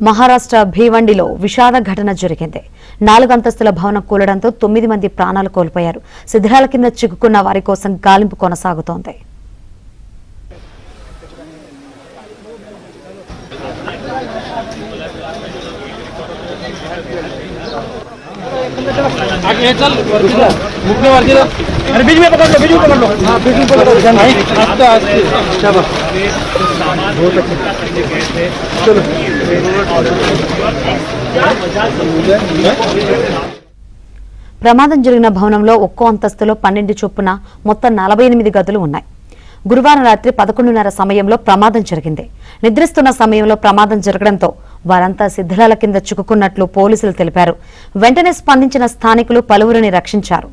మహారాష్ట్ర భీవండిలో విషాద ఘటన జరిగింది. 4 అంతస్తుల భవనం కూలడంతో 9 మంది ప్రాణాలు కోల్పోయారు. శిథిలాల కింద చిక్కుకున్న వారి కోసం గాలింపు కొనసాగుతోంది. बीच में पकड़ लो, बीच में पकड़ लो। हाँ, बीच में पकड़ लो। आस्ते आस्ते, शाबाश। बहुत अच्छे। चलो। ప్రమాదం జరిగిన భవనంలో ఒక్కో అంతస్తులో 12 చొప్పున మొత్తం 48 గదులు ఉన్నాయి. గురువారం రాత్రి 11:30 సమయంలో ప్రమాదం జరిగింది. నిద్రిస్తున్న సమయంలో ప్రమాదం జరగడంతో వారంతా శిథిలాల కింద చిక్కుకున్నట్లు పోలీసులు తెలిపారు. వెంటనే స్పందించిన స్థానికులు పలువురిని రక్షించారు.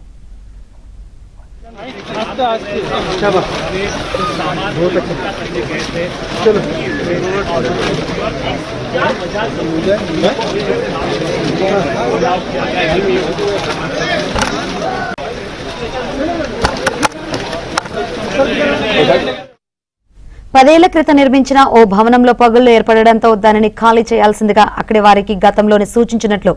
పదేళ్ల క్రితం నిర్మించిన ఓ భవనంలో పగుళ్లు ఏర్పడడంతో దానిని ఖాళీ చేయాల్సిందిగా అక్కడి వారికి గతంలోనే సూచించినట్లు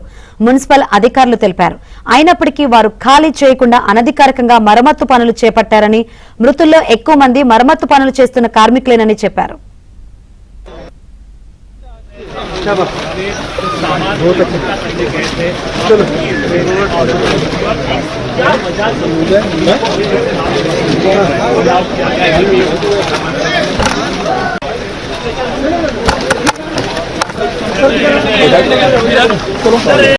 మున్సిపల్ అధికారులు తెలిపారు. అయినప్పటికీ వారు ఖాళీ చేయకుండా అనధికారికంగా మరమ్మత్తు పనులు చేపట్టారని, మృతుల్లో ఎక్కువ మంది మరమ్మత్తు పనులు చేస్తున్న కార్మికులేనని చెప్పారు.